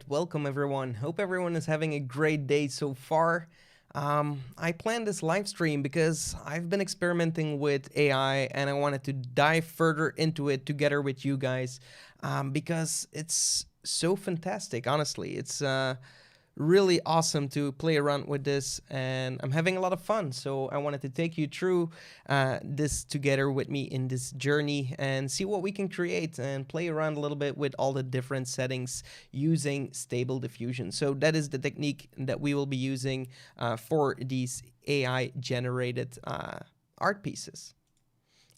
welcome everyone. Hope everyone is having a great day so far. I planned this live stream because I've been experimenting with AI and I wanted to dive further into it together with you guys because it's so fantastic, honestly. It's really awesome to play around with this and I'm having a lot of fun. So I wanted to take you through this together with me in this journey and see what we can create and play around a little bit with all the different settings using Stable Diffusion. So that is the technique that we will be using for these AI generated art pieces.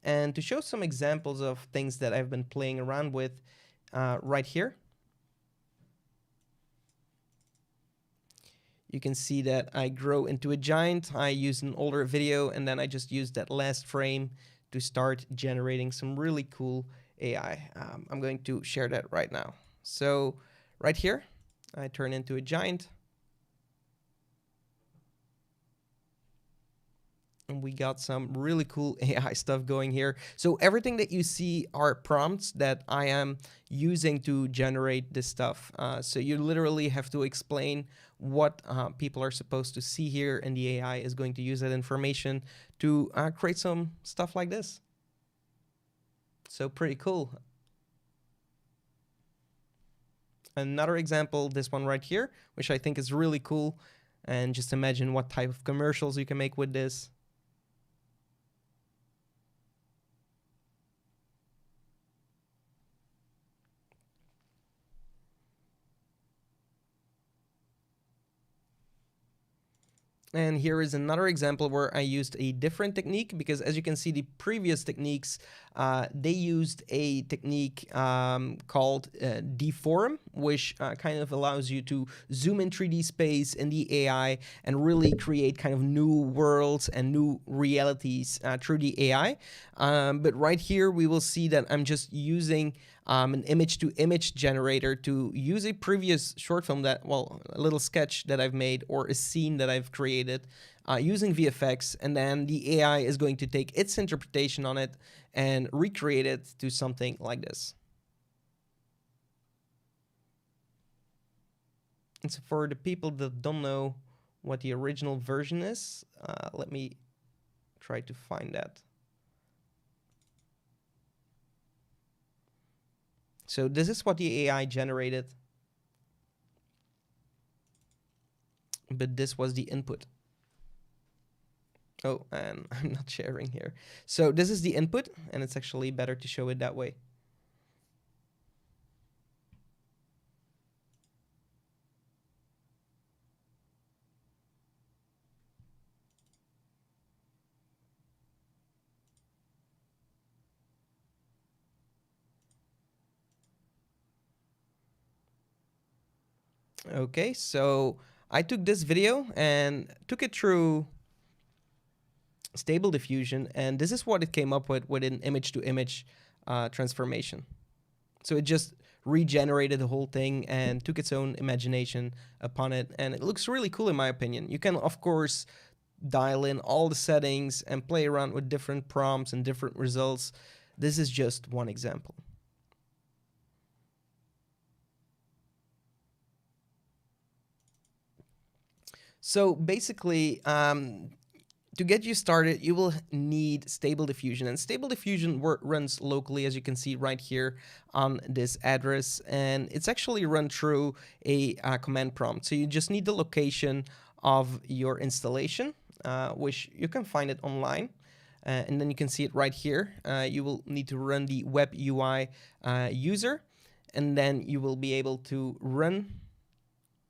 And to show some examples of things that I've been playing around with right here, you can see that I grow into a giant. I used an older video and then I just used that last frame to start generating some really cool AI. I'm going to share that right now. So right here, I turn into a giant. And we got some really cool AI stuff going here. So everything that you see are prompts that I am using to generate this stuff. So you literally have to explain what people are supposed to see here, and the AI is going to use that information to create some stuff like this. So pretty cool. Another example, this one right here, which I think is really cool. And just imagine what type of commercials you can make with this. And here is another example where I used a different technique because, as you can see, the previous techniques, they used a technique called Deforum, which kind of allows you to zoom in 3D space in the AI and really create kind of new worlds and new realities through the AI. But right here, we will see that I'm just using an image-to-image generator to use a previous short film that, well, a little sketch that I've made or a scene that I've created using VFX, and then the AI is going to take its interpretation on it and recreate it to something like this. And so for the people that don't know what the original version is, let me try to find that. So this is what the AI generated, but this was the input. Oh, and I'm not sharing here. So this is the input, and it's actually better to show it that way. Okay, so I took this video and took it through Stable Diffusion, and this is what it came up with an image-to-image transformation. So it just regenerated the whole thing and took its own imagination upon it, and it looks really cool in my opinion. You can, of course, dial in all the settings and play around with different prompts and different results. This is just one example. So basically, to get you started, you will need Stable Diffusion. And Stable Diffusion runs locally, as you can see right here on this address. And it's actually run through a command prompt. So you just need the location of your installation, which you can find it online. And then you can see it right here. You will need to run the web UI user. And then you will be able to run.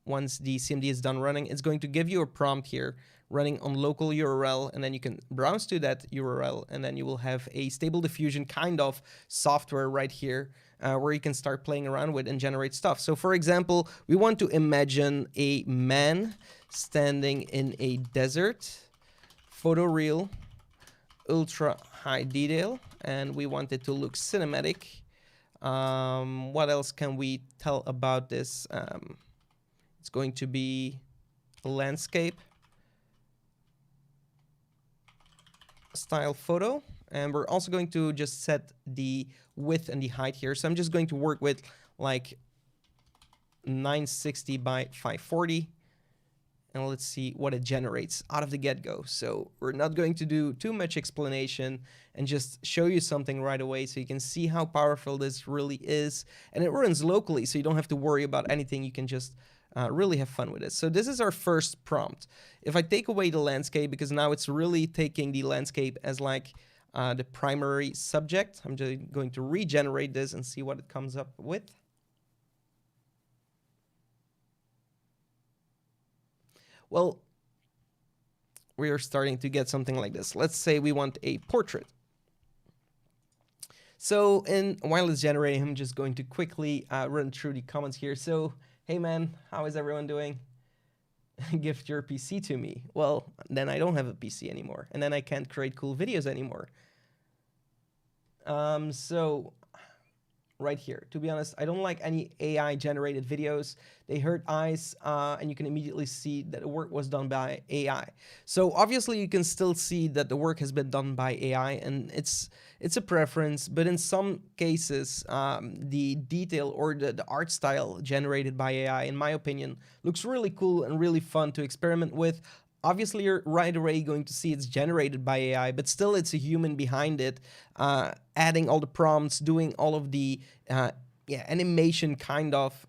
Once the CMD is done running, it's going to give you a prompt here running on local URL, and then you can browse to that URL, and then you will have a Stable Diffusion kind of software right here where you can start playing around with and generate stuff. So for example, we want to imagine a man standing in a desert, photoreal, ultra high detail, and we want it to look cinematic. What else can we tell about this? It's going to be a landscape style photo. And we're also going to just set the width and the height here. So I'm just going to work with like 960 by 540. And let's see what it generates out of the get-go. So we're not going to do too much explanation and just show you something right away so you can see how powerful this really is. And it runs locally, so you don't have to worry about anything. You can just really have fun with it. So this is our first prompt. If I take away the landscape, because now it's really taking the landscape as like the primary subject, I'm just going to regenerate this and see what it comes up with. Well, we are starting to get something like this. Let's say we want a portrait. So while it's generating, I'm just going to quickly run through the comments here. So, hey man, how is everyone doing? Gift your PC to me. Well, then I don't have a PC anymore, and then I can't create cool videos anymore. So right here, to be honest, I don't like any AI generated videos. They hurt eyes, and you can immediately see that the work was done by AI. So obviously you can still see that the work has been done by AI, and it's a preference, but in some cases, the detail or the art style generated by AI, in my opinion, looks really cool and really fun to experiment with. Obviously, you're right away going to see it's generated by AI, but still it's a human behind it, adding all the prompts, doing all of the animation kind of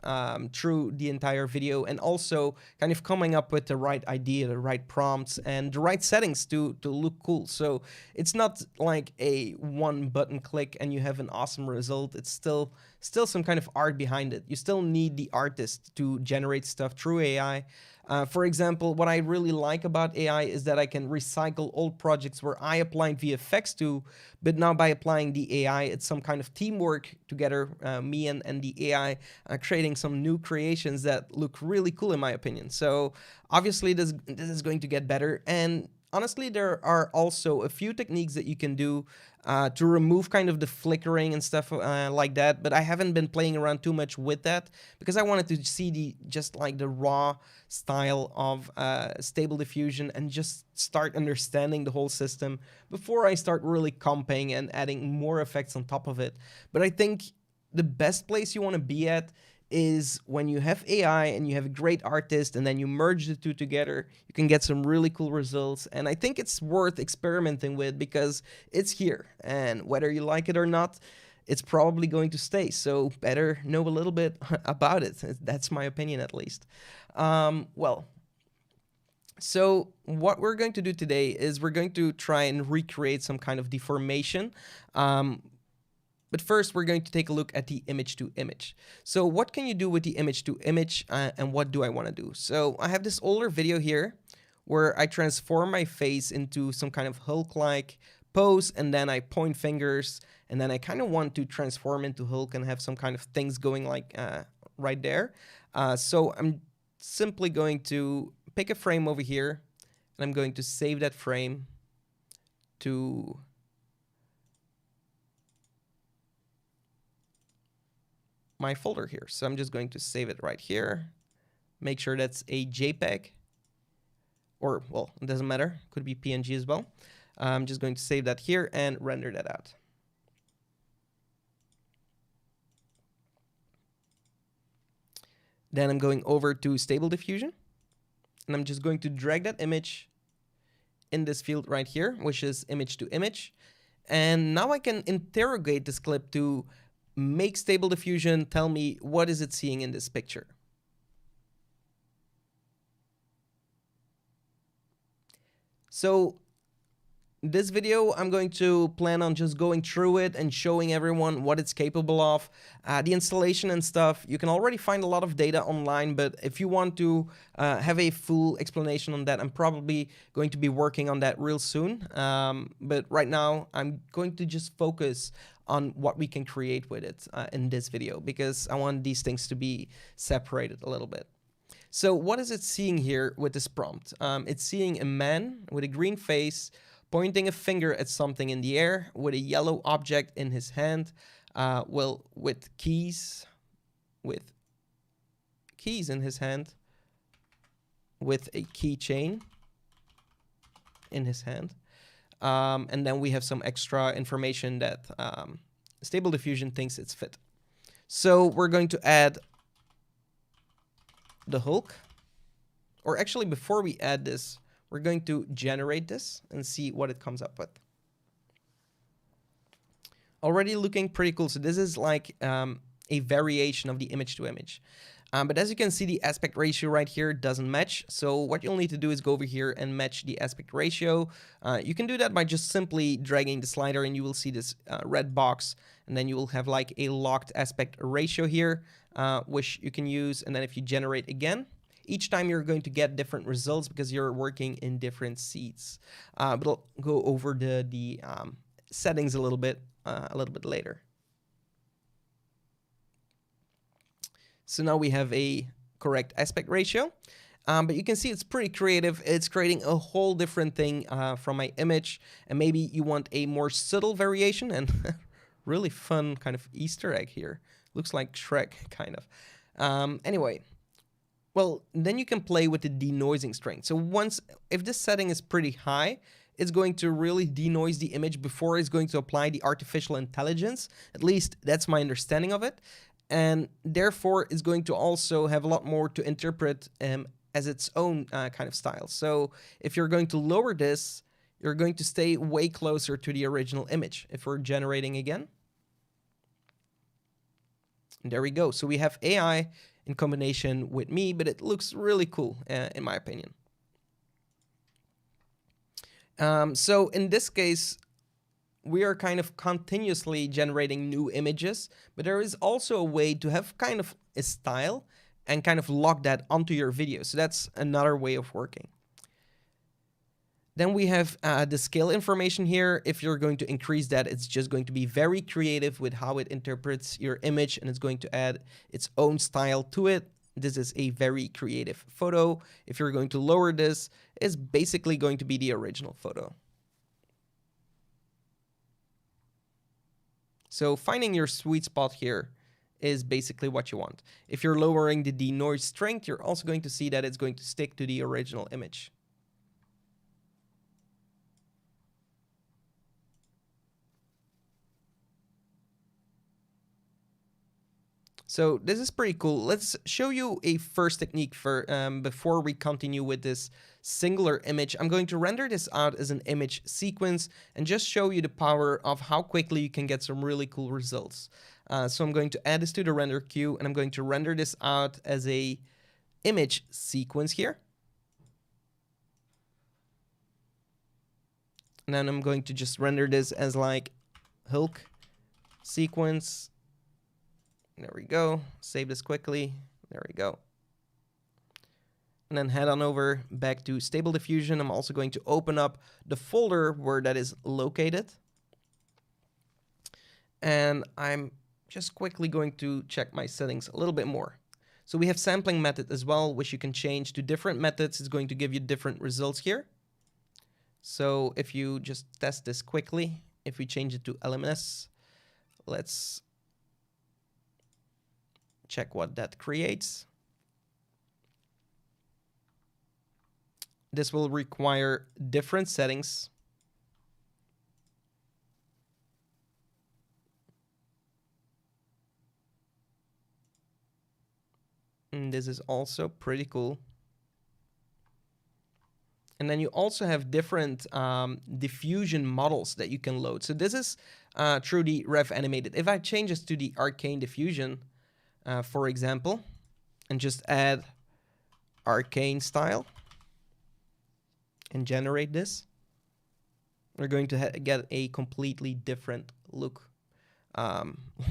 through the entire video, and also kind of coming up with the right idea, the right prompts, and the right settings to look cool. So it's not like a one button click and you have an awesome result. It's still some kind of art behind it. You still need the artist to generate stuff through AI. For example, what I really like about AI is that I can recycle old projects where I applied VFX to, but now by applying the AI, it's some kind of teamwork together, me and the AI, creating some new creations that look really cool in my opinion. So obviously this is going to get better, and honestly, there are also a few techniques that you can do to remove kind of the flickering and stuff like that, but I haven't been playing around too much with that because I wanted to see just like the raw style of Stable Diffusion and just start understanding the whole system before I start really comping and adding more effects on top of it. But I think the best place you want to be at is when you have AI and you have a great artist and then you merge the two together, you can get some really cool results. And I think it's worth experimenting with because it's here, and whether you like it or not, it's probably going to stay. So better know a little bit about it. That's my opinion, at least. So what we're going to do today is we're going to try and recreate some kind of deformation. But first, we're going to take a look at the image to image. So what can you do with the image to image, and what do I want to do? So I have this older video here where I transform my face into some kind of Hulk-like pose, and then I point fingers, and then I kind of want to transform into Hulk and have some kind of things going like right there. So I'm simply going to pick a frame over here, and I'm going to save that frame to my folder here. So I'm just going to save it right here. Make sure that's a JPEG, or, well, it doesn't matter. Could be PNG as well. I'm just going to save that here and render that out. Then I'm going over to Stable Diffusion, and I'm just going to drag that image in this field right here, which is image to image. And now I can interrogate this clip to make Stable Diffusion tell me what is it seeing in this picture. So this video, I'm going to plan on just going through it and showing everyone what it's capable of. The installation and stuff, you can already find a lot of data online, but if you want to have a full explanation on that, I'm probably going to be working on that real soon. But right now, I'm going to just focus on what we can create with it in this video, because I want these things to be separated a little bit. So what is it seeing here with this prompt? It's seeing a man with a green face pointing a finger at something in the air with a yellow object in his hand, with keys in his hand, with a keychain in his hand. And then we have some extra information that Stable Diffusion thinks it's fit. So we're going to add the Hulk. Or actually, before we add this, we're going to generate this and see what it comes up with. Already looking pretty cool. So this is like a variation of the image to image. But as you can see, the aspect ratio right here doesn't match. So what you'll need to do is go over here and match the aspect ratio. You can do that by just simply dragging the slider, and you will see this red box. And then you will have like a locked aspect ratio here, which you can use. And then if you generate again, each time you're going to get different results because you're working in different seeds. But I'll go over the settings a little bit later. So now we have a correct aspect ratio, but you can see it's pretty creative. It's creating a whole different thing from my image, and maybe you want a more subtle variation, and really fun kind of Easter egg here. Looks like Shrek, kind of. Anyway, well, then you can play with the denoising strength. So if this setting is pretty high, it's going to really denoise the image before it's going to apply the artificial intelligence. At least that's my understanding of it. And therefore, it's going to also have a lot more to interpret as its own kind of style. So if you're going to lower this, you're going to stay way closer to the original image. If we're generating again. And there we go. So we have AI in combination with me, but it looks really cool in my opinion. So in this case, we are kind of continuously generating new images, but there is also a way to have kind of a style and kind of lock that onto your video. So that's another way of working. Then we have the scale information here. If you're going to increase that, it's just going to be very creative with how it interprets your image, and it's going to add its own style to it. This is a very creative photo. If you're going to lower this, it's basically going to be the original photo. So finding your sweet spot here is basically what you want. If you're lowering the denoise strength, you're also going to see that it's going to stick to the original image. So this is pretty cool. Let's show you a first technique before we continue with this singular image. I'm going to render this out as an image sequence and just show you the power of how quickly you can get some really cool results. So I'm going to add this to the render queue, and I'm going to render this out as a image sequence here. And then I'm going to just render this as like Hulk sequence. There we go. Save this quickly. There we go. And then head on over back to StableDiffusion. I'm also going to open up the folder where that is located. And I'm just quickly going to check my settings a little bit more. So we have sampling method as well, which you can change to different methods. It's going to give you different results here. So if you just test this quickly, if we change it to LMS, let's check what that creates. This will require different settings. And this is also pretty cool. And then you also have different diffusion models that you can load. So this is through the Rev Animated. If I change this to the Arcane Diffusion, for example, and just add arcane style and generate this, we're going to get a completely different look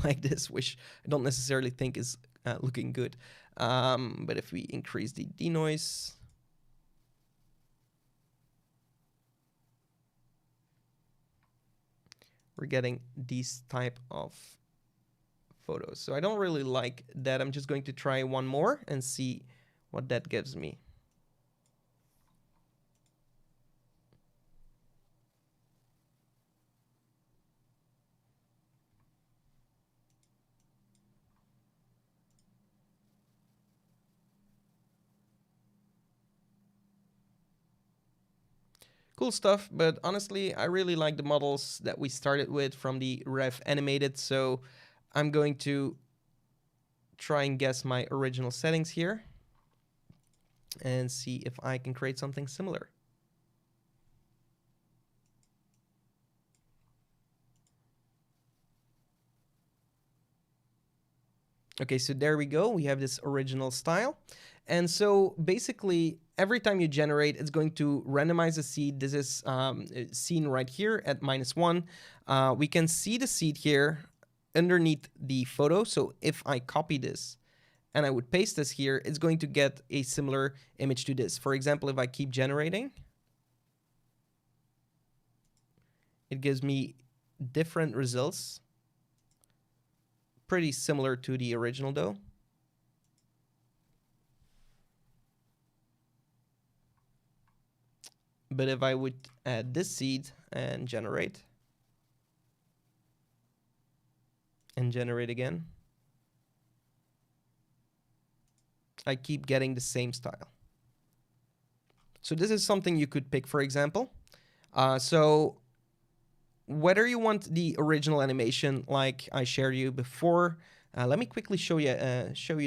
like this, which I don't necessarily think is looking good. But if we increase the denoise, we're getting these type of photos. So I don't really like that. I'm just going to try one more and see what that gives me. Cool stuff, but honestly, I really like the models that we started with from the Rev Animated, so I'm going to try and guess my original settings here. and see if I can create something similar. Okay, so there we go. We have this original style. And so basically, every time you generate, it's going to randomize a seed. This is seen right here at -1. We can see the seed here underneath the photo. So if I copy this and I would paste this here, it's going to get a similar image to this. For example, if I keep generating, it gives me different results. Pretty similar to the original though. But if I would add this seed and generate again, I keep getting the same style. So this is something you could pick, for example. So whether you want the original animation like I shared you before, let me quickly show you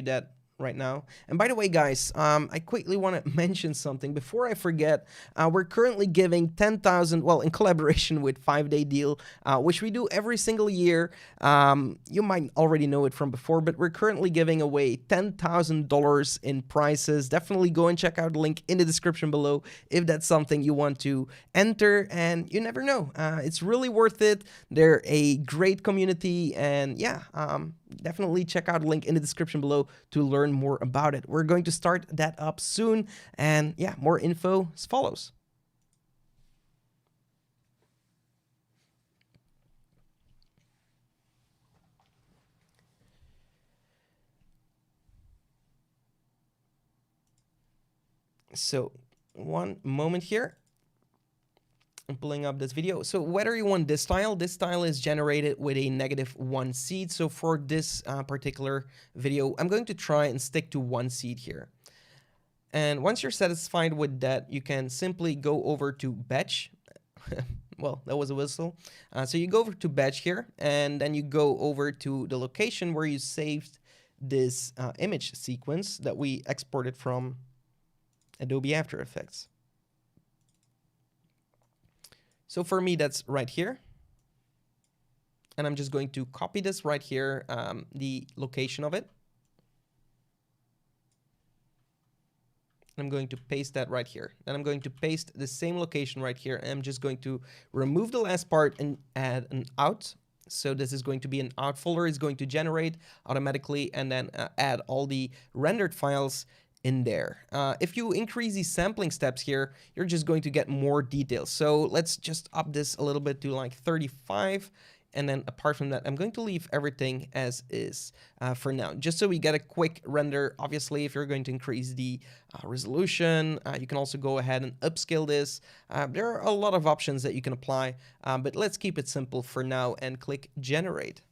that right now. And by the way, guys, I quickly want to mention something before I forget. We're currently giving 10,000, well, in collaboration with 5-Day Deal, which we do every single year. You might already know it from before, but we're currently giving away $10,000 in prizes. Definitely go and check out the link in the description below if that's something you want to enter. And you never know, it's really worth it. They're a great community, and yeah, definitely check out the link in the description below to learn more about it. We're going to start that up soon, and yeah, more info as follows. So one moment here. I'm pulling up this video. So whether you want this style is generated with a -1 seed. So for this particular video, I'm going to try and stick to 1 seed here. And once you're satisfied with that, you can simply go over to batch. Well, that was a whistle. So you go over to batch here, and then you go over to the location where you saved this image sequence that we exported from Adobe After Effects. So for me, that's right here. And I'm just going to copy this right here, the location of it. I'm going to paste that right here. Then I'm going to paste the same location right here. And I'm just going to remove the last part and add an out. So this is going to be an out folder. It's going to generate automatically and then add all the rendered files in there. If you increase these sampling steps here, you're just going to get more details. So let's just up this a little bit to like 35. And then apart from that, I'm going to leave everything as is for now, just so we get a quick render. Obviously, if you're going to increase the resolution, you can also go ahead and upscale this. There are a lot of options that you can apply, but let's keep it simple for now and click generate.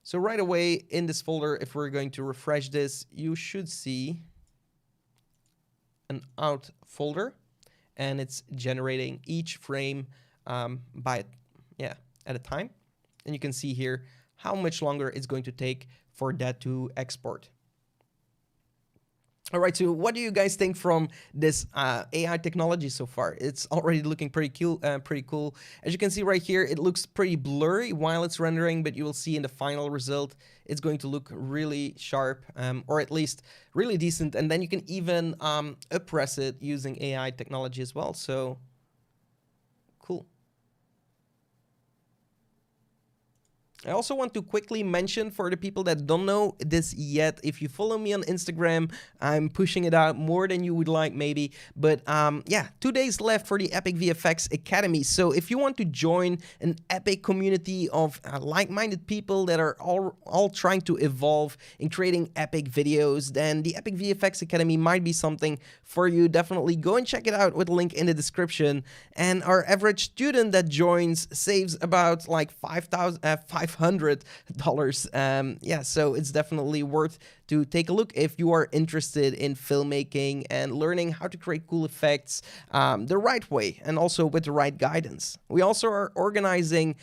So right away in this folder, if we're going to refresh this, you should see an out folder, and it's generating each frame at a time. And you can see here how much longer it's going to take for that to export. All right, so what do you guys think from this AI technology so far? It's already looking pretty cool. As you can see right here, it looks pretty blurry while it's rendering, but you will see in the final result, it's going to look really sharp, or at least really decent. And then you can even up-res it using AI technology as well. So cool. I also want to quickly mention, for the people that don't know this yet, if you follow me on Instagram, I'm pushing it out more than you would like maybe. But yeah, 2 days left for the Epic VFX Academy. So if you want to join an epic community of like-minded people that are all trying to evolve in creating epic videos, then the Epic VFX Academy might be something for you. Definitely go and check it out with the link in the description. And our average student that joins saves about like $500. Yeah, so it's definitely worth to take a look if you are interested in filmmaking and learning how to create cool effects the right way and also with the right guidance. We also are organizing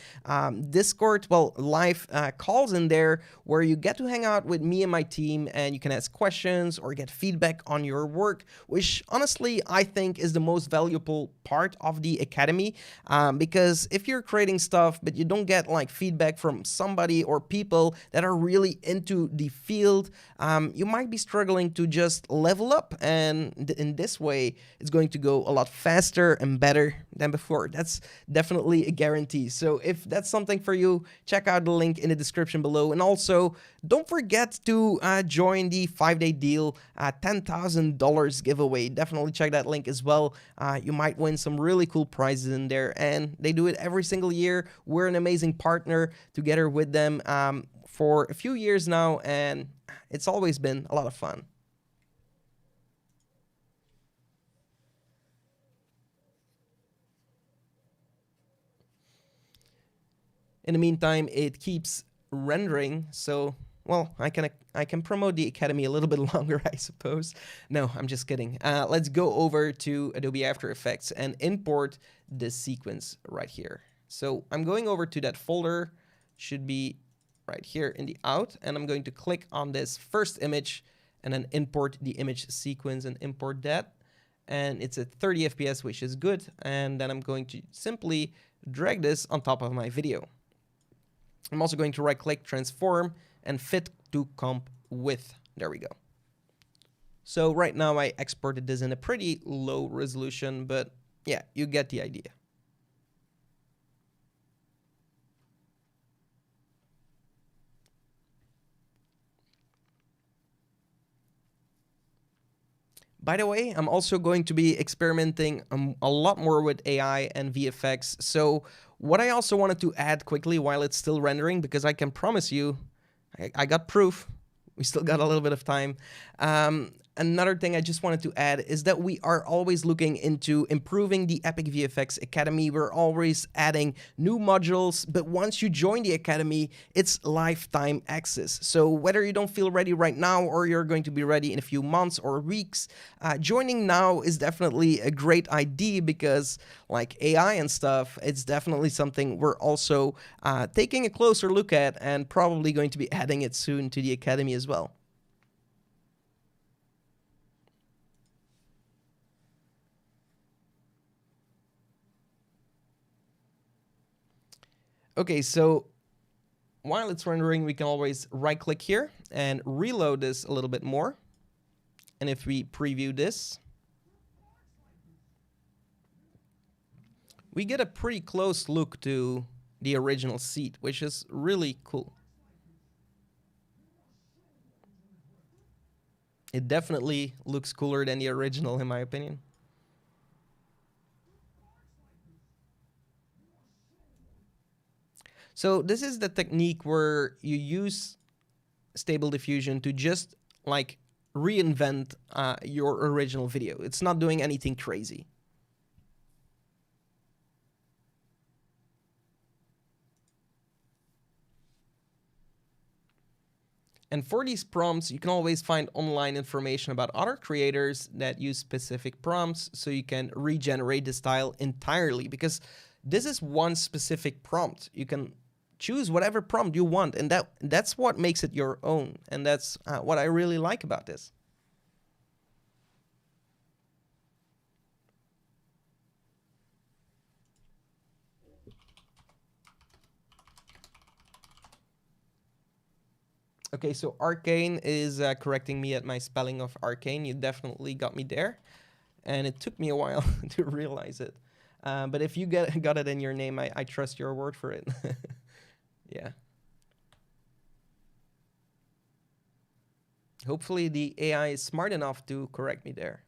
Discord, live calls in there where you get to hang out with me and my team and you can ask questions or get feedback on your work, which honestly I think is the most valuable part of the Academy, because if you're creating stuff but you don't get like feedback from somebody or people that are really into the field, you might be struggling to just level up, and in this way it's going to go a lot faster and better than before. That's definitely a guarantee. So if that's something for you, check out the link in the description below, and also don't forget to join the 5-day deal $10,000 giveaway. Definitely check that link as well. You might win some really cool prizes in there, and they do it every single year. We're an amazing partner together with them for a few years now, and it's always been a lot of fun. In the meantime, it keeps rendering, so I can promote the Academy a little bit longer, I suppose. No, I'm just kidding. Let's go over to Adobe After Effects and import this sequence right here. So I'm going over to that folder, should be right here in the out, and I'm going to click on this first image and then import the image sequence and import that. And it's at 30 FPS, which is good. And then I'm going to simply drag this on top of my video. I'm also going to right click, transform, and fit to comp with. There we go. So right now I exported this in a pretty low resolution, but yeah, you get the idea. By the way, I'm also going to be experimenting a lot more with AI and VFX. So what I also wanted to add quickly while it's still rendering, because I can promise you, I got proof. We still got a little bit of time. Another thing I just wanted to add is that we are always looking into improving the Epic VFX Academy. We're always adding new modules, but once you join the Academy, it's lifetime access. So whether you don't feel ready right now or you're going to be ready in a few months or weeks, joining now is definitely a great idea, because like AI and stuff, it's definitely something we're also taking a closer look at and probably going to be adding it soon to the Academy as well. Okay, so while it's rendering, we can always right click here and reload this a little bit more. And if we preview this, we get a pretty close look to the original seat, which is really cool. It definitely looks cooler than the original, in my opinion. So this is the technique where you use Stable Diffusion to just like reinvent your original video. It's not doing anything crazy. And for these prompts, you can always find online information about other creators that use specific prompts, so you can regenerate the style entirely, because this is one specific prompt. You can choose whatever prompt you want, and that's what makes it your own. And that's what I really like about this. Okay, so arcane is correcting me at my spelling of arcane. You definitely got me there. And it took me a while to realize it. But if you got it in your name, I trust your word for it. Yeah. Hopefully the AI is smart enough to correct me there.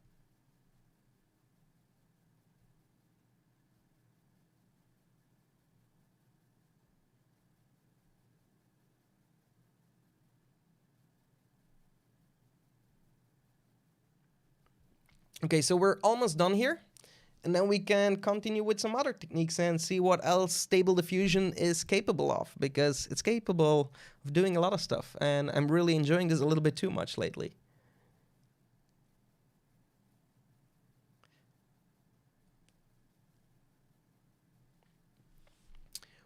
Okay, so we're almost done here. And then we can continue with some other techniques and see what else Stable Diffusion is capable of, because it's capable of doing a lot of stuff. And I'm really enjoying this a little bit too much lately.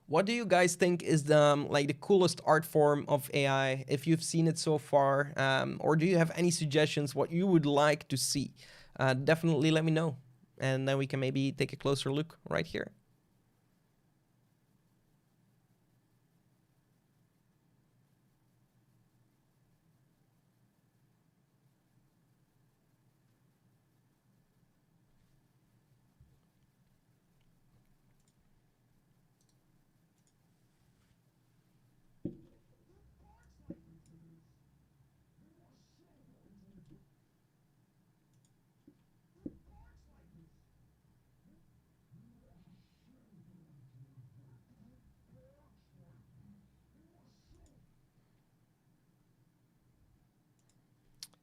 What do you guys think is the like the coolest art form of AI, if you've seen it so far, or do you have any suggestions what you would like to see? Definitely let me know, and then we can maybe take a closer look right here.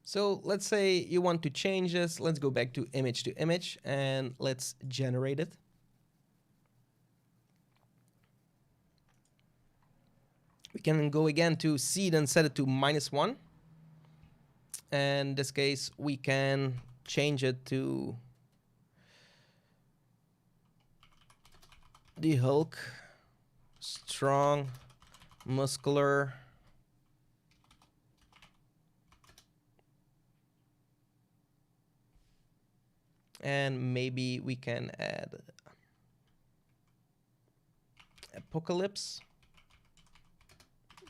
So let's say you want to change this. Let's go back to image and let's generate it. We can go again to seed and set it to -1. And in this case, we can change it to the Hulk, strong, muscular. And maybe we can add apocalypse,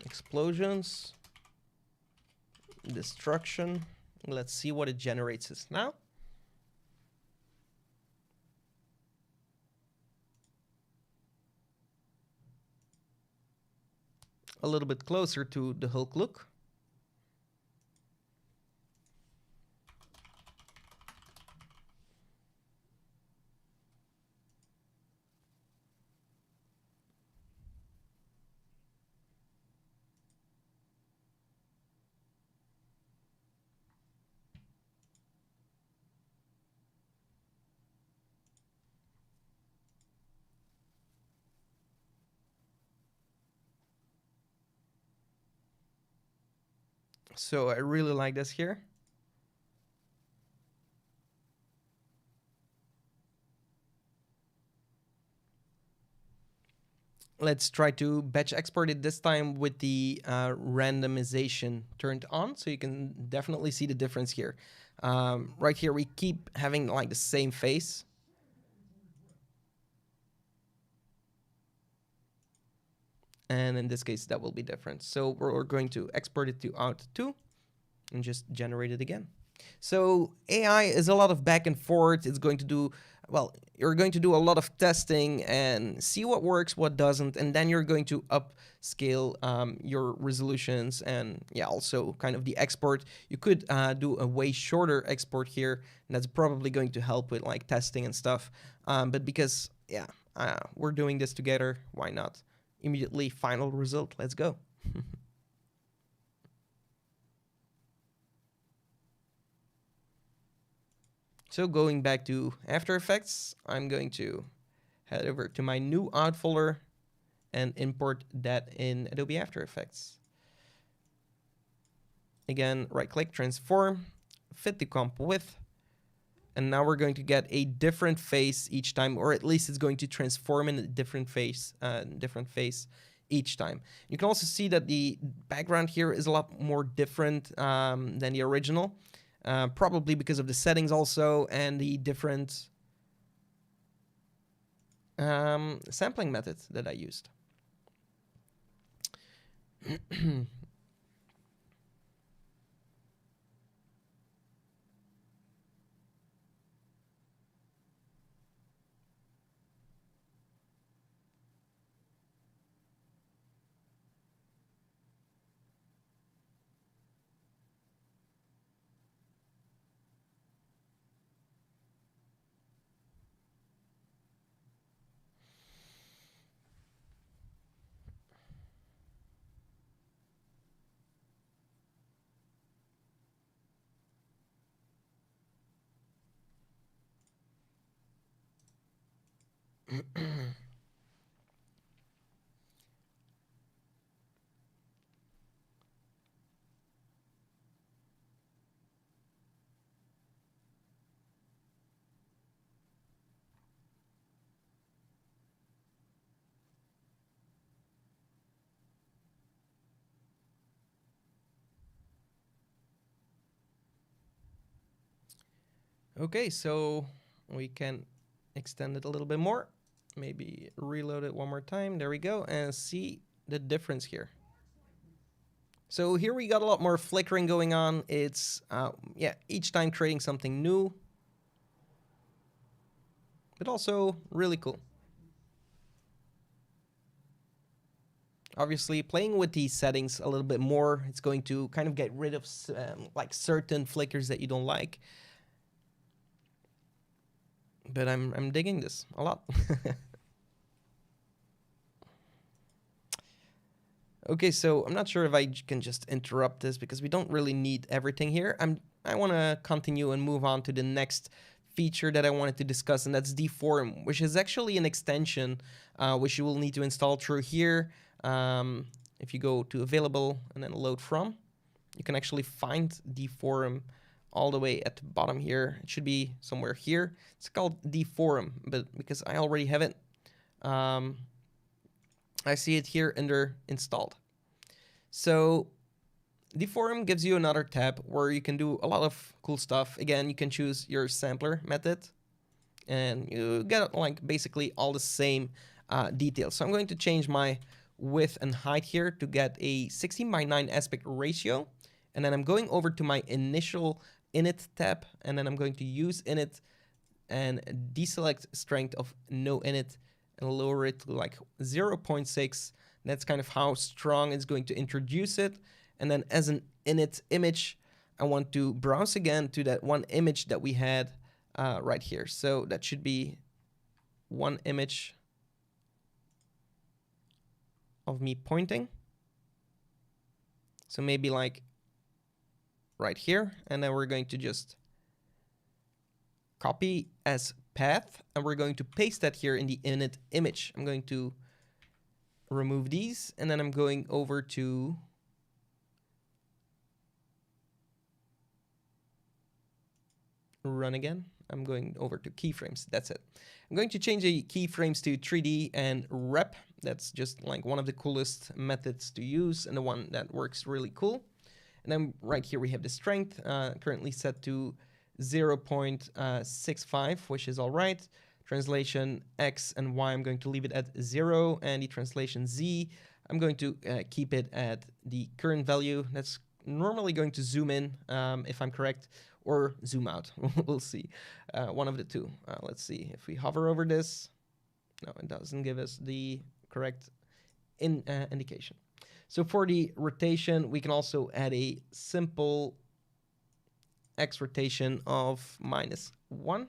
explosions, destruction. Let's see what it generates us now. A little bit closer to the Hulk look. So I really like this here. Let's try to batch export it this time with the randomization turned on, so you can definitely see the difference here. Right here, we keep having like the same face. And in this case, that will be different. So we're going to export it to out2 and just generate it again. So AI is a lot of back and forth. It's going to do, well, you're going to do a lot of testing and see what works, what doesn't, and then you're going to upscale your resolutions and yeah, also kind of the export. You could do a way shorter export here, and that's probably going to help with like testing and stuff. But because, yeah, we're doing this together, why not? Immediately final result, let's go. So going back to After Effects, I'm going to head over to my new out folder and import that in Adobe After Effects. Again, right click, transform, fit the comp width, and now we're going to get a different face each time, or at least it's going to transform in a different face each time. You can also see that the background here is a lot more different than the original. Probably because of the settings also and the different sampling methods that I used. Okay, so we can extend it a little bit more. Maybe reload it one more time. There we go. And see the difference here. So here we got a lot more flickering going on. It's, yeah, each time creating something new. But also really cool. Obviously, playing with these settings a little bit more, it's going to kind of get rid of like certain flickers that you don't like. But I'm digging this a lot. Okay, so I'm not sure if I can just interrupt this because we don't really need everything here. I want to continue and move on to the next feature that I wanted to discuss, and that's Deforum, which is actually an extension which you will need to install through here. If you go to available and then load from, you can actually find Deforum all the way at the bottom here. It should be somewhere here. It's called Deforum, but because I already have it, I see it here under installed. So Deforum gives you another tab where you can do a lot of cool stuff. Again, you can choose your sampler method and you get like basically all the same details. So I'm going to change my width and height here to get a 16:9 aspect ratio. And then I'm going over to my initial init tab, and then I'm going to use init and deselect strength of no init and lower it to like 0.6. That's kind of how strong it's going to introduce it. And then as an init image, I want to browse again to that one image that we had right here. So that should be one image of me pointing. So maybe like right here. And then we're going to just copy as path, and we're going to paste that here in the init image. I'm going to remove these, and then I'm going over to run again. I'm going over to keyframes. That's it. I'm going to change the keyframes to 3D and rep. That's just like one of the coolest methods to use and the one that works really cool. And then right here we have the strength currently set to 0.65, which is all right. Translation X and Y, I'm going to leave it at 0. And the translation Z, I'm going to keep it at the current value. That's normally going to zoom in, if I'm correct, or zoom out. We'll see. One of the two. Let's see if we hover over this. No, it doesn't give us the correct indication. So for the rotation, we can also add a simple X rotation of -1.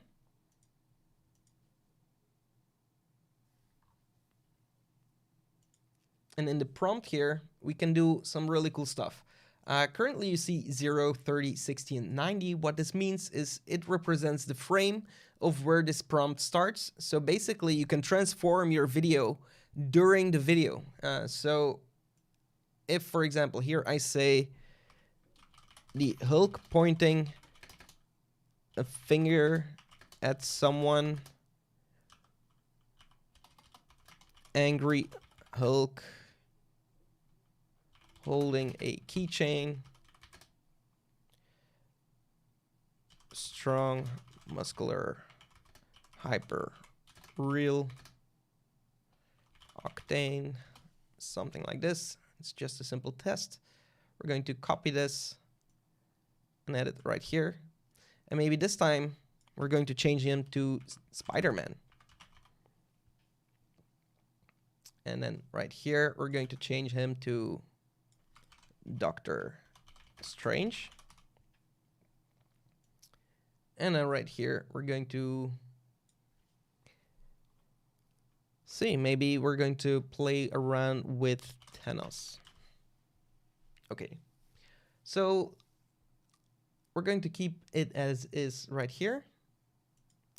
And in the prompt here, we can do some really cool stuff. Currently, you see 0, 30, 60, and 90. What this means is it represents the frame of where this prompt starts. So basically, you can transform your video during the video. So if, for example, here I say the Hulk pointing a finger at someone, angry Hulk holding a keychain, strong, muscular, hyper, real, octane, something like this. It's just a simple test. We're going to copy this and add it right here. And maybe this time we're going to change him to Spider-Man. And then right here, we're going to change him to Doctor Strange. And then right here, we're going to see, maybe we're going to play around with Thanos. Okay, so we're going to keep it as is right here.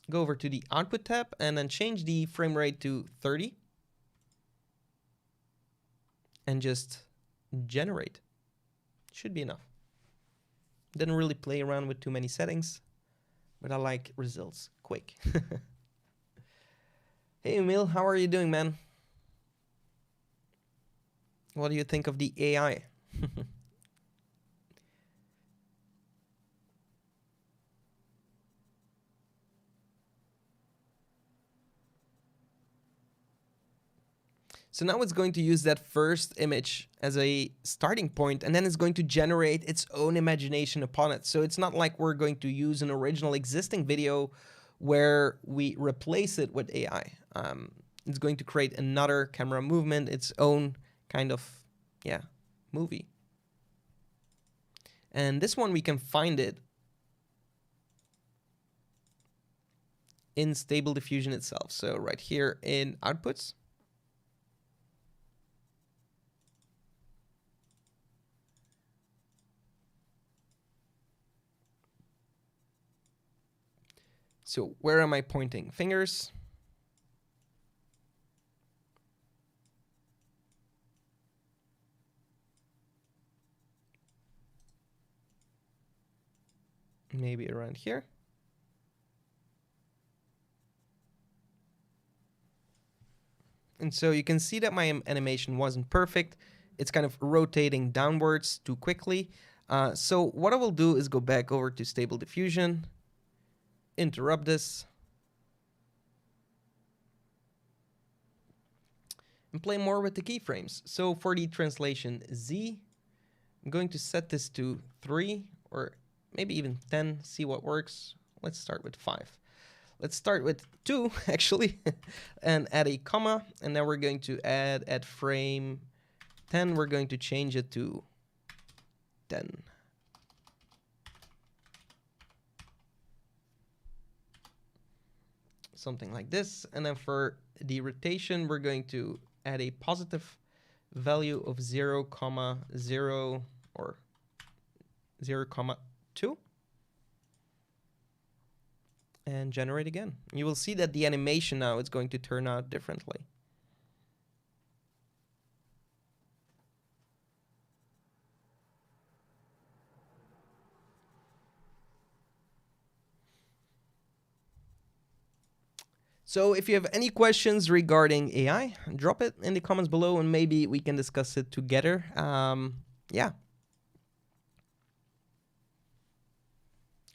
Go over to the output tab and then change the frame rate to 30 and just generate. Should be enough. Didn't really play around with too many settings, but I like results quick. Hey Emil, how are you doing, man? What do you think of the AI? So now it's going to use that first image as a starting point, and then it's going to generate its own imagination upon it. So it's not like we're going to use an original existing video where we replace it with AI. It's going to create another camera movement, its own kind of, yeah, movie. And this one we can find it in Stable Diffusion itself. So right here in Outputs. So where am I pointing? Fingers. Maybe around here. And so you can see that my animation wasn't perfect. It's kind of rotating downwards too quickly. So what I will do is go back over to Stable Diffusion, interrupt this, and play more with the keyframes. So for the translation Z, I'm going to set this to 3 or maybe even 10, see what works. Let's start with 5. Let's start with 2, actually, and add a comma, and then we're going to add at frame 10, we're going to change it to 10. Something like this, and then for the rotation, we're going to add a positive value of 0, 0, or 0, 2. And generate again. You will see that the animation now is going to turn out differently. So if you have any questions regarding AI, drop it in the comments below and maybe we can discuss it together. Yeah.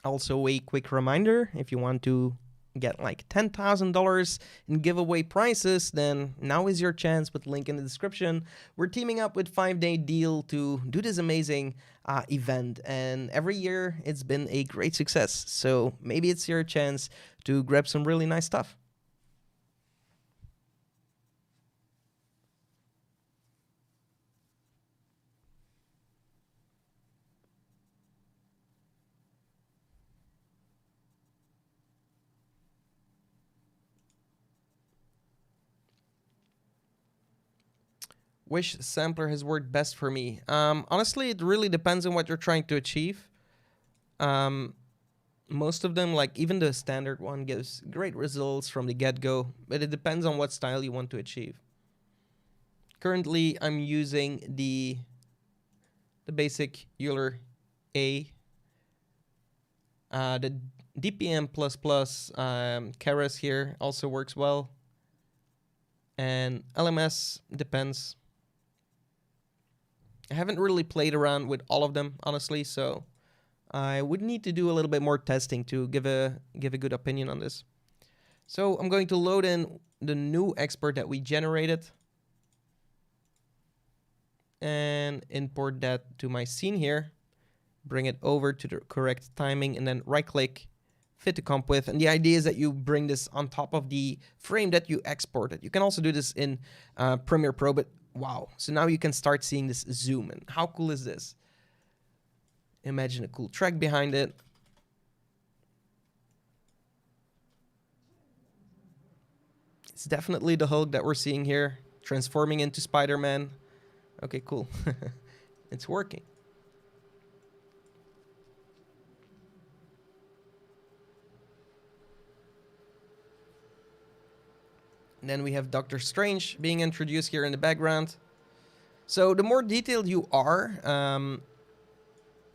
Also, a quick reminder, if you want to get like $10,000 in giveaway prizes, then now is your chance with link in the description. We're teaming up with 5-day deal to do this amazing event, and every year it's been a great success. So maybe it's your chance to grab some really nice stuff. Which sampler has worked best for me? Honestly, it really depends on what you're trying to achieve. Most of them, like even the standard one, gives great results from the get-go, but it depends on what style you want to achieve. Currently, I'm using the basic Euler A. The DPM++ Keras here also works well. And LMS depends. I haven't really played around with all of them, honestly, so I would need to do a little bit more testing to give a good opinion on this. So I'm going to load in the new export that we generated and import that to my scene here. Bring it over to the correct timing and then right-click, fit to comp with. And the idea is that you bring this on top of the frame that you exported. You can also do this in Premiere Pro, but wow. So now you can start seeing this zoom. And how cool is this? Imagine a cool track behind it. It's definitely the Hulk that we're seeing here, transforming into Spider-Man. Okay, cool. It's working. And then we have Doctor Strange being introduced here in the background. So the more detailed you are,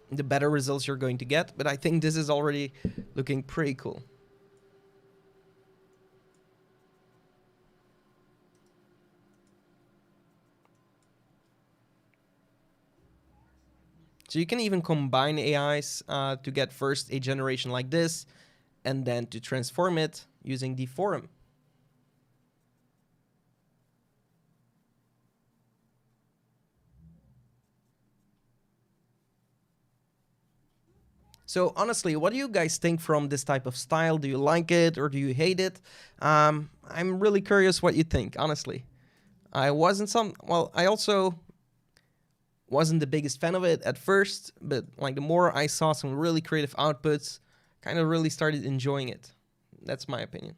the better results you're going to get. But I think this is already looking pretty cool. So you can even combine AIs to get first a generation like this, and then to transform it using Deforum. So honestly, what do you guys think from this type of style? Do you like it or do you hate it? I'm really curious what you think, honestly. I also wasn't the biggest fan of it at first, but like the more I saw some really creative outputs, kind of really started enjoying it. That's my opinion.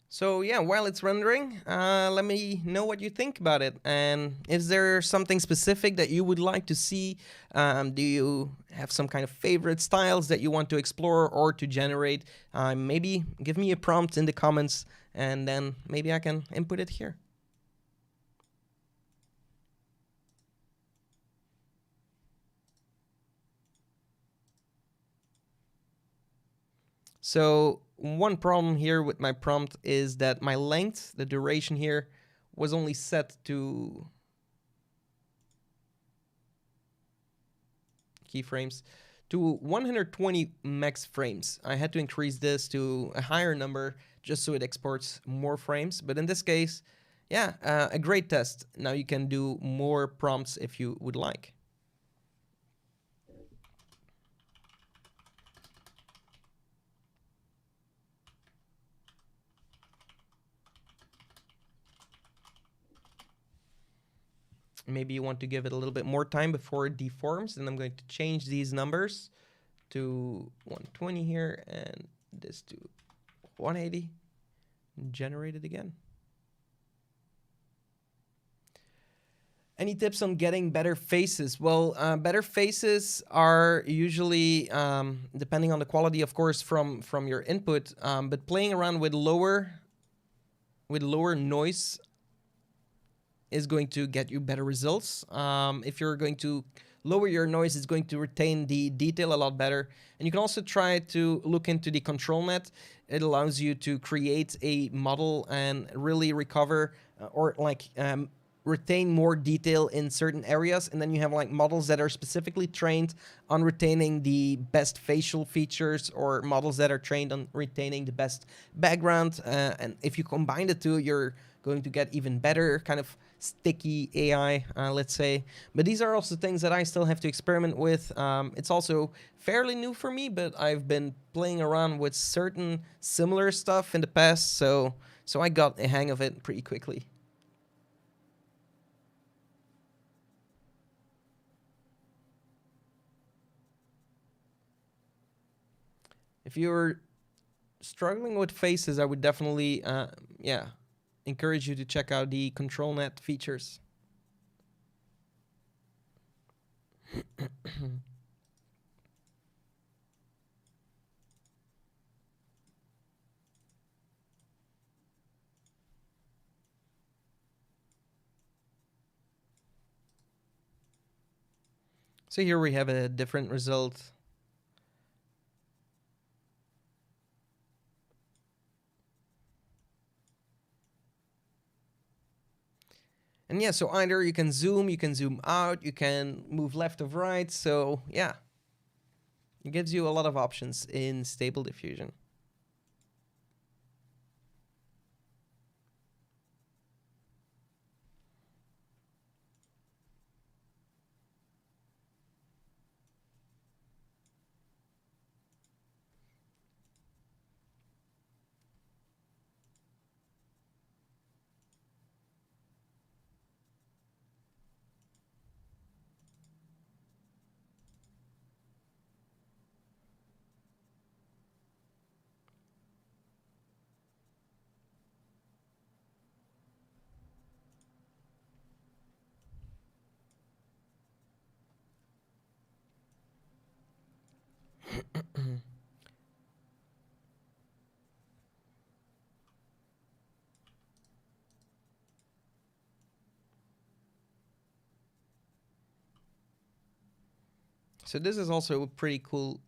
So yeah, while it's rendering, let me know what you think about it. And is there something specific that you would like to see? Do you have some kind of favorite styles that you want to explore or to generate? Maybe give me a prompt in the comments, and then maybe I can input it here. So one problem here with my prompt is that my length, the duration here, was only set to keyframes to 120 max frames. I had to increase this to a higher number just so it exports more frames. But in this case, yeah, a great test. Now you can do more prompts if you would like. Maybe you want to give it a little bit more time before it deforms, and I'm going to change these numbers to 120 here and this to 180. Generate it again. Any tips on getting better faces? Well, better faces are usually, depending on the quality, of course, from your input, but playing around with lower noise is going to get you better results. If you're going to lower your noise, it's going to retain the detail a lot better. And you can also try to look into the control net. It allows you to create a model and really recover or like retain more detail in certain areas. And then you have like models that are specifically trained on retaining the best facial features, or models that are trained on retaining the best background. And if you combine the two, you're going to get even better kind of sticky AI, let's say. But these are also things that I still have to experiment with. It's also fairly new for me, but I've been playing around with certain similar stuff in the past, so I got a hang of it pretty quickly. If you're struggling with faces, I would definitely, yeah, encourage you to check out the control net features. So here we have a different result. And yeah, so either you can zoom out, you can move left or right. So yeah, it gives you a lot of options in Stable Diffusion. So this is also a pretty cool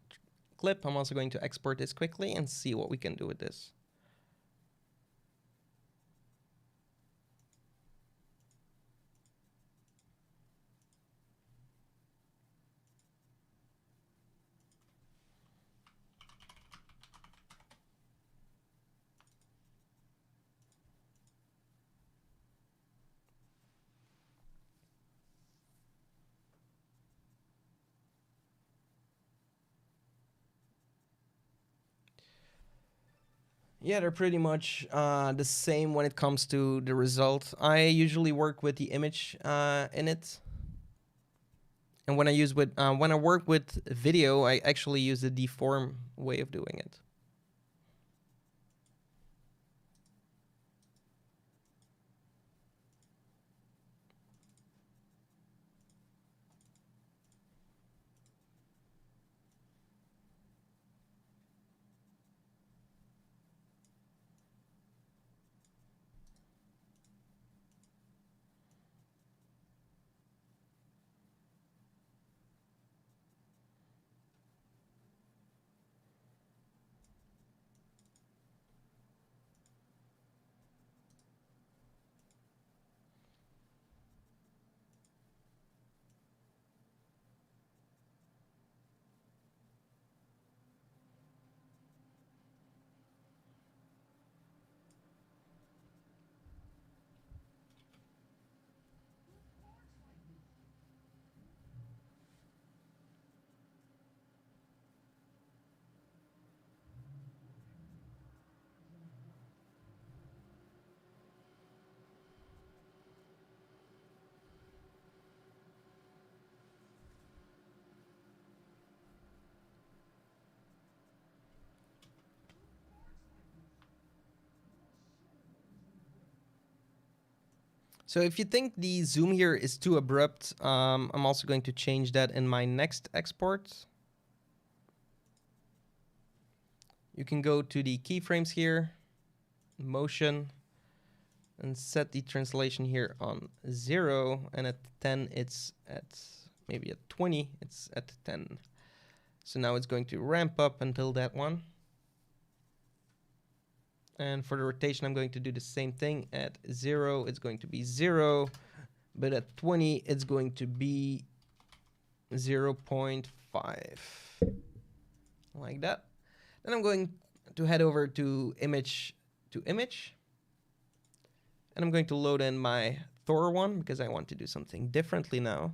clip. I'm also going to export this quickly and see what we can do with this. Yeah, they're pretty much the same when it comes to the result. I usually work with the image in it. And when I work with video, I actually use the deform way of doing it. So if you think the zoom here is too abrupt, I'm also going to change that in my next export. You can go to the keyframes here, motion, and set the translation here on 0. And at 10, it's at maybe at 20, it's at 10. So now it's going to ramp up until that one. And for the rotation, I'm going to do the same thing. At 0, it's going to be 0. But at 20, it's going to be 0.5. Like that. Then I'm going to head over to image. And I'm going to load in my Thor one because I want to do something differently now.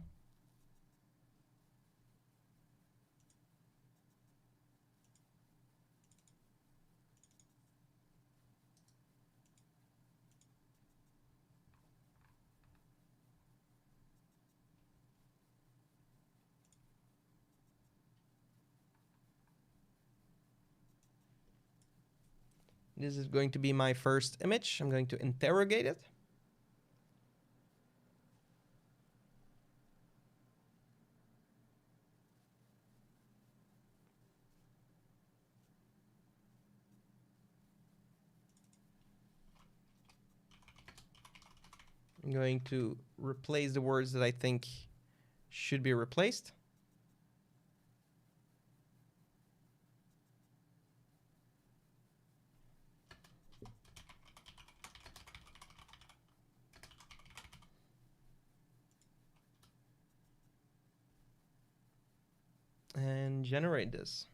This is going to be my first image. I'm going to interrogate it. I'm going to replace the words that I think should be replaced. And generate this.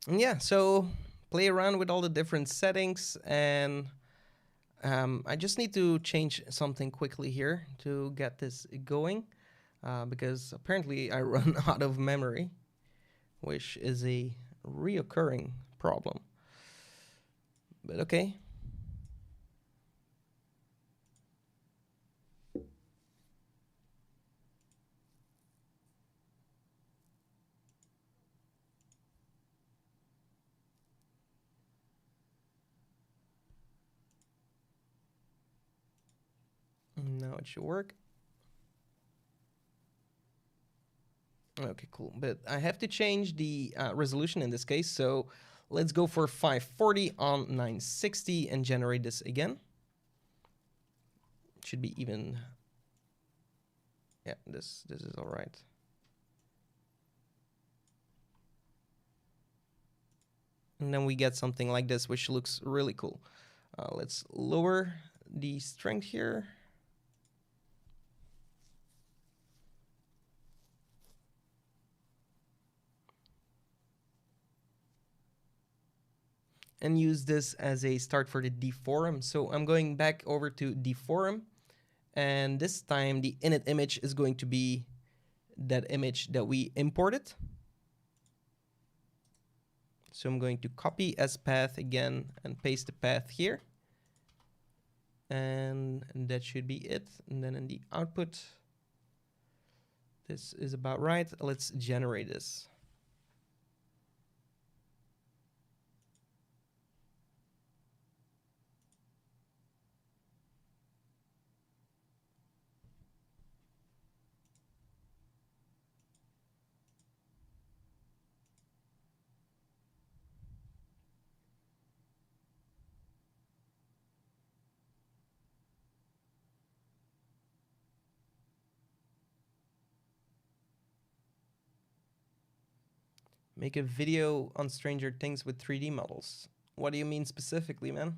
And yeah, so play around with all the different settings, and I just need to change something quickly here to get this going, because apparently I run out of memory, which is a reoccurring problem. But okay. Now it should work. Okay, cool. But I have to change the resolution in this case. So let's go for 540 on 960 and generate this again. It should be even. Yeah, this is all right. And then we get something like this, which looks really cool. Let's lower the strength here. And use this as a start for the Deforum. So I'm going back over to Deforum, and this time the init image is going to be that image that we imported. So I'm going to copy as path again and paste the path here. And that should be it. And then in the output, this is about right. Let's generate this. Make a video on Stranger Things with 3D models. What do you mean specifically, man?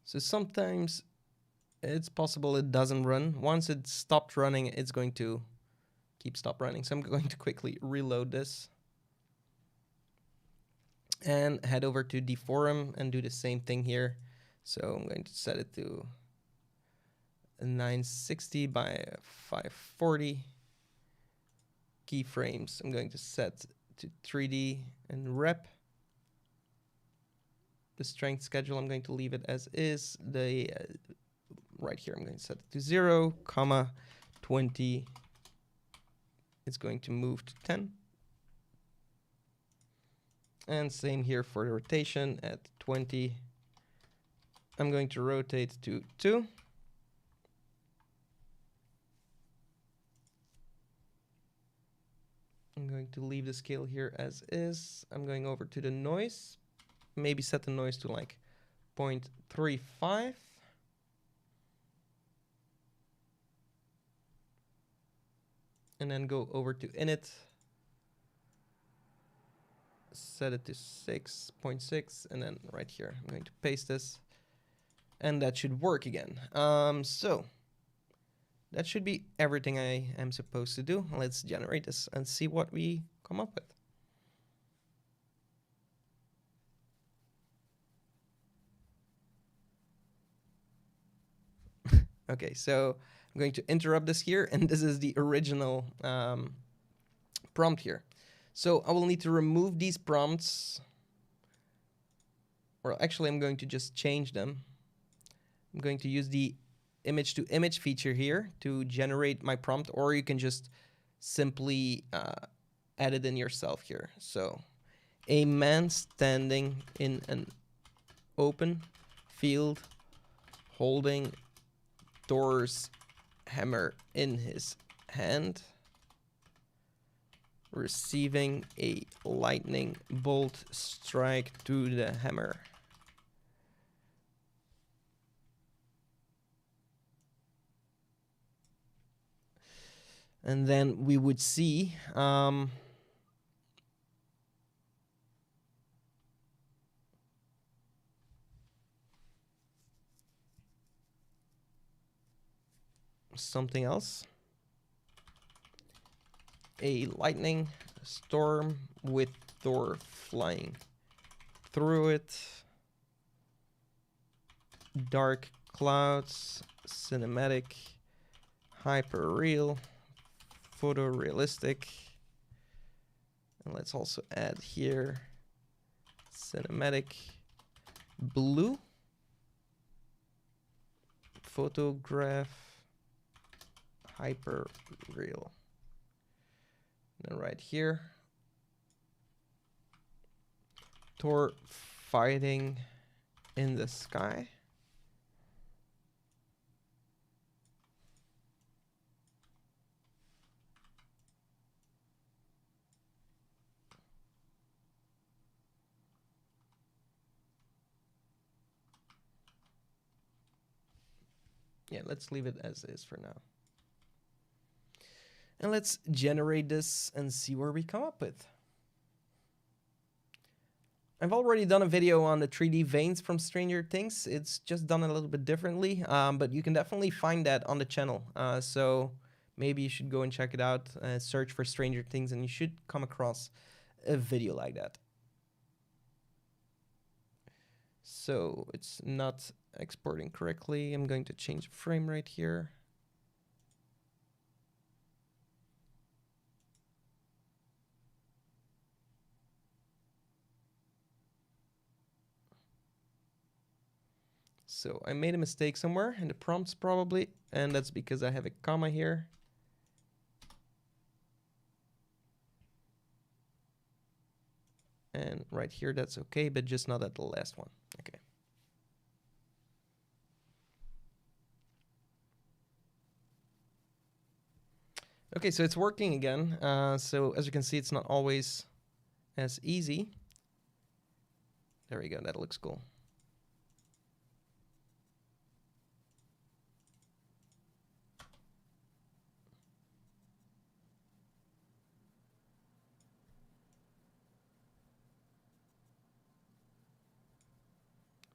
So sometimes it's possible it doesn't run. Once it stopped running, it's going to stop running. So I'm going to quickly reload this and head over to Deforum and do the same thing here. So I'm going to set it to 960 by 540. Keyframes, I'm going to set to 3D and rep. The strength schedule, I'm going to leave it as is. The right here, I'm going to set it to 0, comma 20. It's going to move to 10. And same here for the rotation at 20. I'm going to rotate to 2. I'm going to leave the scale here as is. I'm going over to the noise. Maybe set the noise to like 0.35. And then go over to init. Set it to 6.6. And then right here, I'm going to paste this. And that should work again. So that should be everything I am supposed to do. Let's generate this and see what we come up with. Okay, so I'm going to interrupt this here, and this is the original prompt here. So I will need to remove these prompts, or actually I'm going to just change them. I'm going to use the image to image feature here to generate my prompt, or you can just simply add it in yourself here. So a man standing in an open field holding Thor's hammer in his hand, receiving a lightning bolt strike to the hammer. And then we would see something else. A lightning storm with Thor flying through it. Dark clouds, cinematic, hyper real, photorealistic. And let's also add here cinematic, blue, photograph, hyper real. And right here, Thor fighting in the sky. Yeah, let's leave it as is for now. And let's generate this and see where we come up with. I've already done a video on the 3D veins from Stranger Things. It's just done a little bit differently, but you can definitely find that on the channel. So maybe you should go and check it out, search for Stranger Things, and you should come across a video like that. So it's not exporting correctly. I'm going to change the frame rate here. So I made a mistake somewhere in the prompts probably, and that's because I have a comma here. And right here, that's okay, but just not at the last one. Okay. Okay, so it's working again. So as you can see, it's not always as easy. There we go, that looks cool.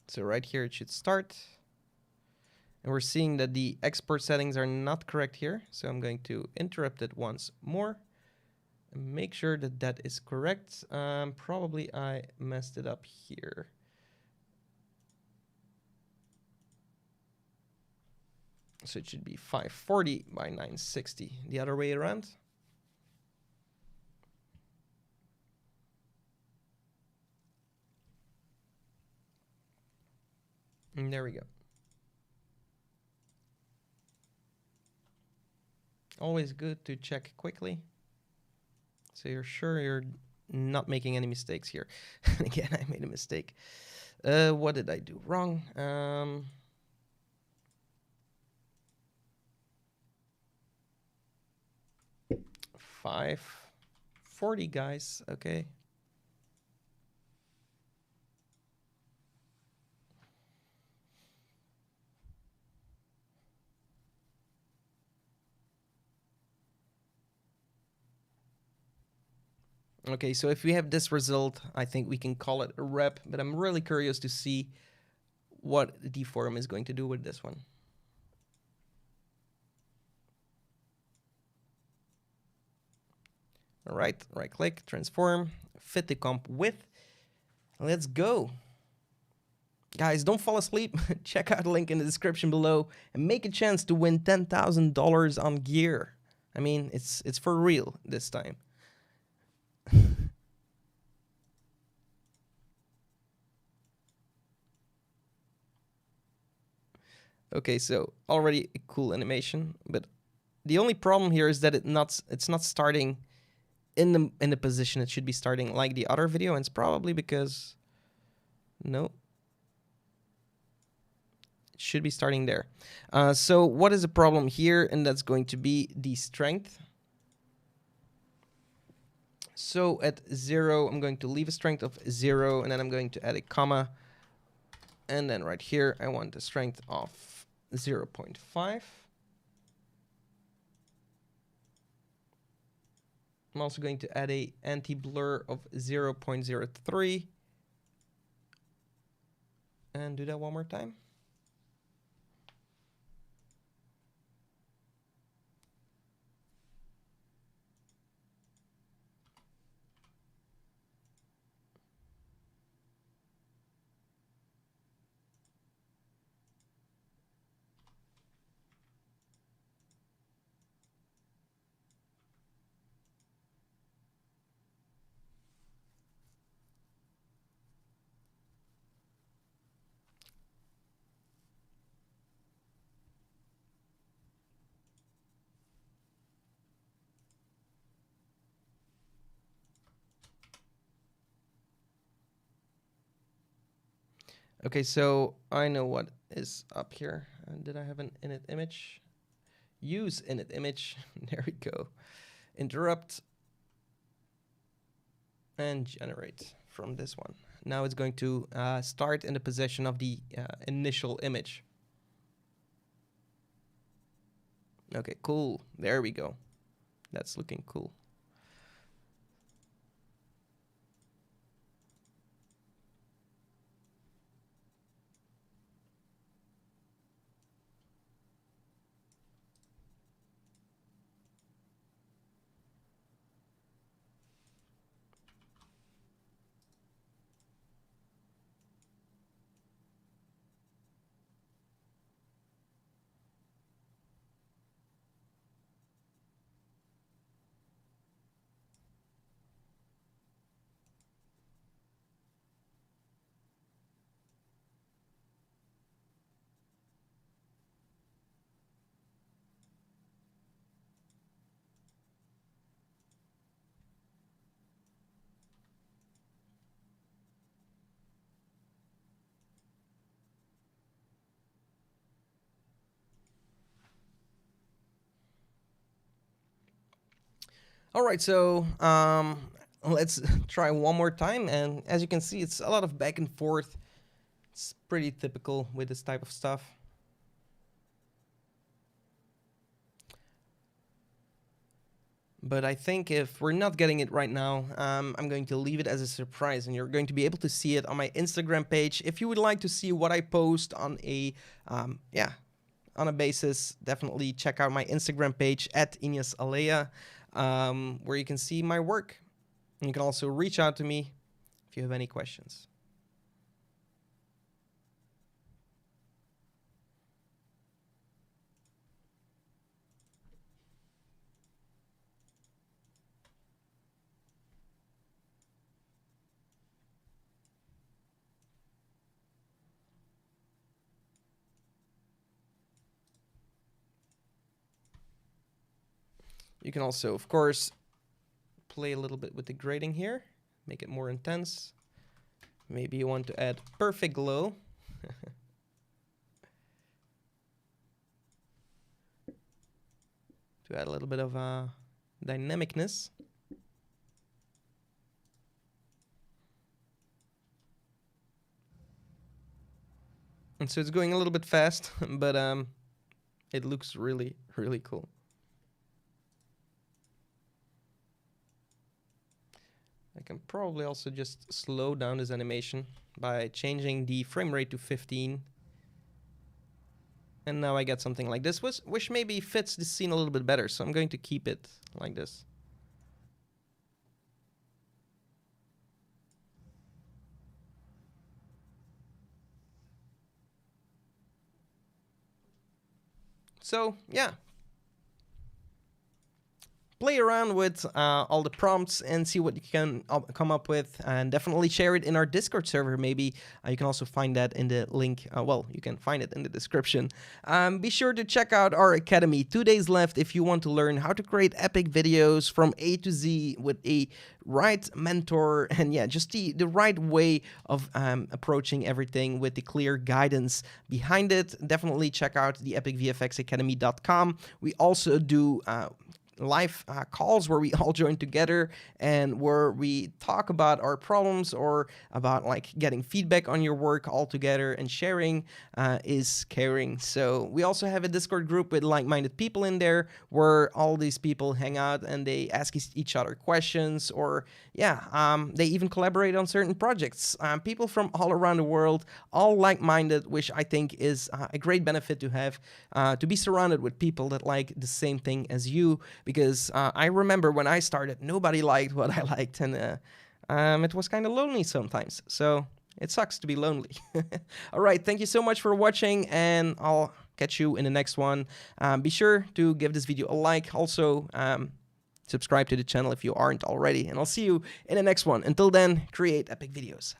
So right here it should start. And we're seeing that the export settings are not correct here. So I'm going to interrupt it once more and make sure that that is correct. Probably I messed it up here. So it should be 540 by 960. The other way around. And there we go. Always good to check quickly, so you're sure you're not making any mistakes here. Again, I made a mistake. What did I do wrong? 540, guys. Okay. Okay, so if we have this result, I think we can call it a rep, but I'm really curious to see what Deforum is going to do with this one. All right, right click, transform, fit the comp width. Let's go. Guys, don't fall asleep. Check out the link in the description below and make a chance to win $10,000 on gear. I mean, it's for real this time. Okay, so already a cool animation, but the only problem here is that it's not starting in the position it should be starting like the other video, and it's probably because no, it should be starting there. So what is the problem here? And that's going to be the strength. So at 0, I'm going to leave a strength of 0, and then I'm going to add a comma. And then right here, I want the strength of 0.5. I'm also going to add a anti-blur of 0.03. And do that one more time. Okay, so I know what is up here. Did I have an init image? Use init image. There we go. Interrupt and generate from this one. Now it's going to start in the possession of the initial image. Okay, cool. There we go. That's looking cool. All right, so let's try one more time. And as you can see, it's a lot of back and forth. It's pretty typical with this type of stuff. But I think if we're not getting it right now, I'm going to leave it as a surprise, and you're going to be able to see it on my Instagram page. If you would like to see what I post on a, on a basis, definitely check out my Instagram page at Ignace Aleya, where you can see my work. And you can also reach out to me if you have any questions. You can also, of course, play a little bit with the grading here, make it more intense. Maybe you want to add perfect glow. To add a little bit of dynamicness. And so it's going a little bit fast, but it looks really, really cool. I can probably also just slow down this animation by changing the frame rate to 15. And now I get something like this, which maybe fits the scene a little bit better. So I'm going to keep it like this. So yeah, play around with all the prompts and see what you can come up with, and definitely share it in our Discord server. Maybe you can also find that in the link. Well, you can find it in the description. Be sure to check out our academy. 2 days left if you want to learn how to create epic videos from A to Z with a right mentor, and yeah, just the right way of approaching everything with the clear guidance behind it. Definitely check out the epicvfxacademy.com. We also do live calls where we all join together and where we talk about our problems or about like getting feedback on your work all together, and sharing is caring. So we also have a Discord group with like-minded people in there where all these people hang out and they ask each other questions, or they even collaborate on certain projects. People from all around the world, all like-minded, which I think is a great benefit to have, to be surrounded with people that like the same thing as you. Because I remember when I started, nobody liked what I liked, and it was kind of lonely sometimes. So it sucks to be lonely. All right, thank you so much for watching, and I'll catch you in the next one. Be sure to give this video a like. Also, subscribe to the channel if you aren't already, and I'll see you in the next one. Until then, create epic videos.